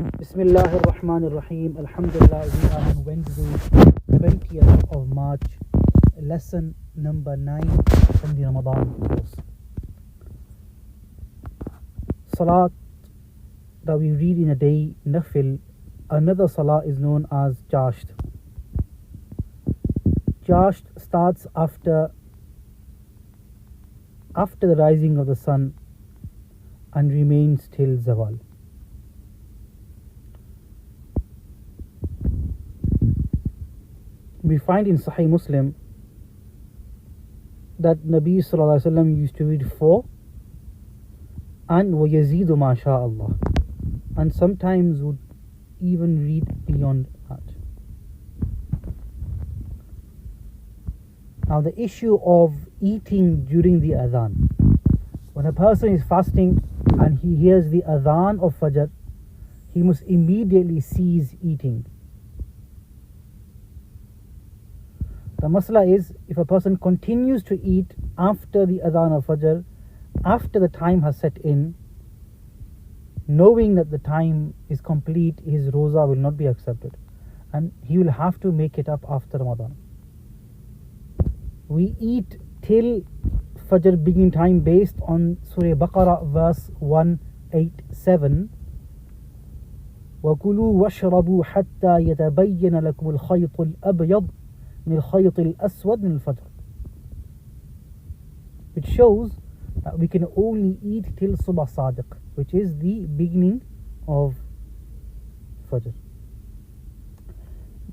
Bismillah ar-Rahman ar-Rahim. Alhamdulillah, we are on Wednesday, 20th of March, lesson number 9 from the Ramadan course. Salat that we read in a day, Nafil, another Salah is known as Chasht. Chasht starts after the rising of the sun and remains till Zawal. We find in Sahih Muslim that Nabi Sallallahu Alaihi Wasallam used to read 4 and وَيَزِيدُ مَا شَاءَ اللَّهُ, and sometimes would even read beyond that. Now the issue of eating during the azan. When a person is fasting and he hears the azan of fajr, he must immediately cease eating. The masla is, if a person continues to eat after the adhan of fajr, after the time has set in, knowing that the time is complete, his roza will not be accepted and he will have to make it up after Ramadan. We eat till fajr beginning time based on Surah Baqarah verse 187. وَكُلُوا وَاشْرَبُوا حَتَّى يَتَبَيَّنَ لَكُمُ الْخَيْطُ الْأَبْيَضُ من الخيط الأسود من الفجر, which shows that we can only eat till Subh Sadiq, which is the beginning of Fajr.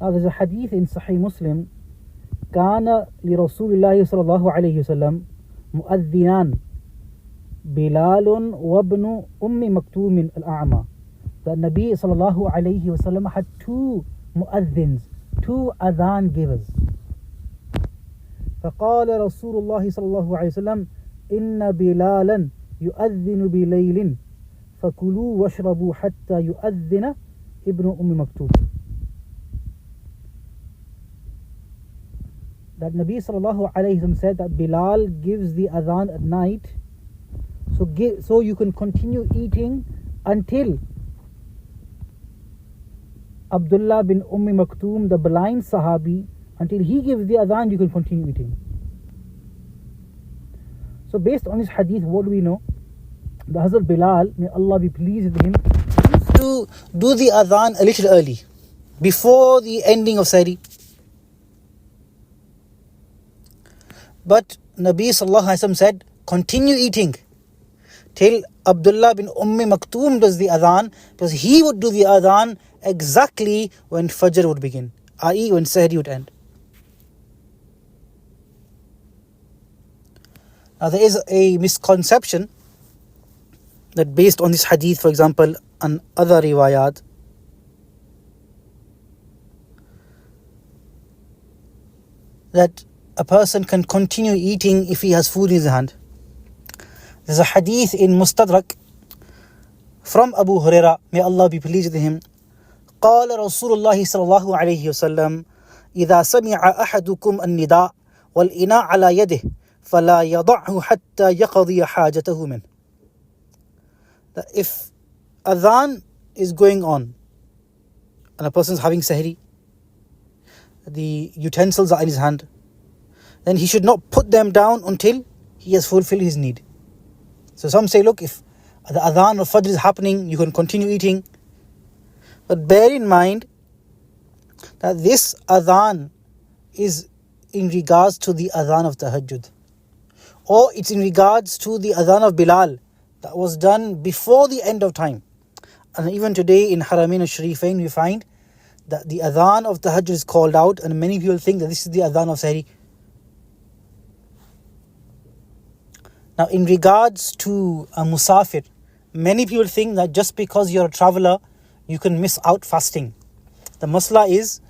Now there's a hadith in Sahih Muslim, كان لرسول الله صلى الله عليه وسلم مؤذنان بلال وابن مكتوم الأعمى. The Nabi صلى الله عليه وسلم had 2 mu'adhins, 2 adhan givers. فقال رسول الله صلى الله عليه وسلم إن بلالا يؤذن بليل فكلوا واشربوا حتى يؤذن ابن مكتوم. That Nabi sallallahu alayhi wasallam said that Bilal gives the adhan at night, so you can continue eating until Abdullah bin Maktoum, the blind Sahabi, until he gives the adhan, you can continue eating. So based on this hadith, what do we know? The Hazrat Bilal, may Allah be pleased with him, used to do the adhan a little early, before the ending of Sahri. But Nabi sallallahu alaihi wasallam said, continue eating till Abdullah bin Maktoum does the adhan, because he would do the adhan exactly when Fajr would begin, i.e. when Sahri would end. Now there is a misconception that based on this hadith, for example, and other riwayat, that a person can continue eating if he has food in his hand. There's a hadith in Mustadrak from Abu Huraira, may Allah be pleased with him. قال رسول الله صلى الله عليه وسلم إذا سمع أحدكم النداء والإناء على يده فلا يضعه حتى يقضي حاجته منه. That if adhan is going on and a person is having sahri, the utensils are in his hand, then he should not put them down until he has fulfilled his need. So some say, look, if the adhan of fajr is happening, you can continue eating. But bear in mind that this adhan is in regards to the adhan of tahajjud, or it's in regards to the adhan of Bilal that was done before the end of time. And even today in Haramain al-Sharifain we find that the adhan of tahajjud is called out, and many people think that this is the adhan of Sahri. Now in regards to a musafir, many people think that just because you're a traveler, you can miss out fasting. The masla is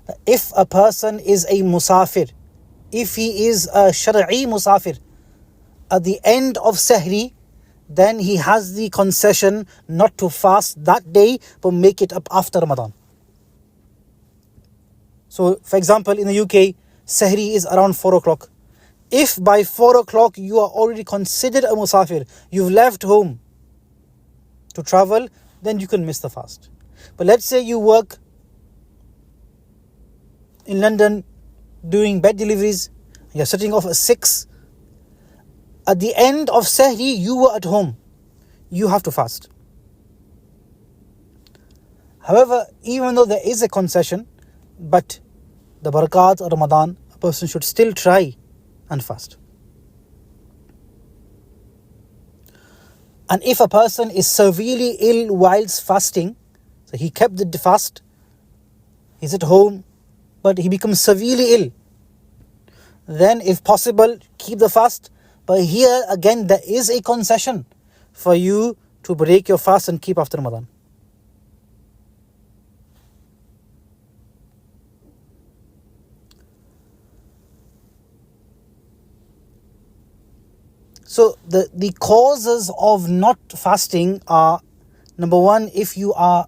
that if a person is a musafir, if he is a shar'i musafir, at the end of Sahri, then he has the concession not to fast that day, but make it up after Ramadan. So, for example, in the UK, Sahri is around 4 o'clock. If by 4 o'clock you are already considered a musafir, you've left home to travel, then you can miss the fast. But let's say you work in London doing bed deliveries, you're setting off at 6. At the end of Sahri, you were at home. You have to fast. However, even though there is a concession, but the barakat of Ramadan, a person should still try and fast. And if a person is severely ill whilst fasting, so he kept the fast, he's at home, but he becomes severely ill, then if possible, keep the fast. But here again, there is a concession for you to break your fast and keep after Ramadan. So the causes of not fasting are, number one, if you are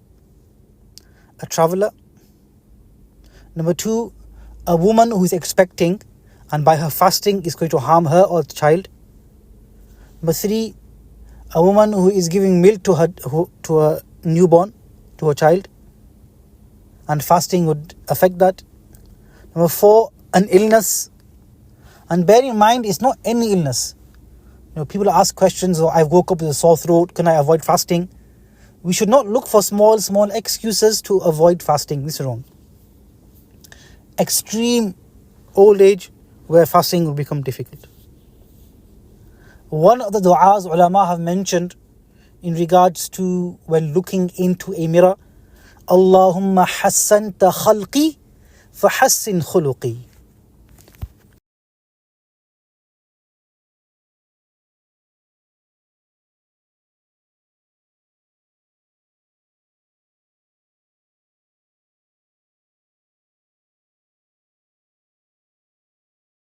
a traveler. Number two, a woman who is expecting and by her fasting is going to harm her or the child. Number three, a woman who is giving milk to a newborn, to a child, and fasting would affect that. Number four, an illness. And bear in mind, it's not any illness. People ask questions, I woke up with a sore throat, can I avoid fasting? We should not look for small excuses to avoid fasting. This is wrong. Extreme old age where fasting will become difficult. One of the du'as ulama have mentioned in regards to when looking into a mirror, Allahumma hassanta khalqi fahassin khuluqi.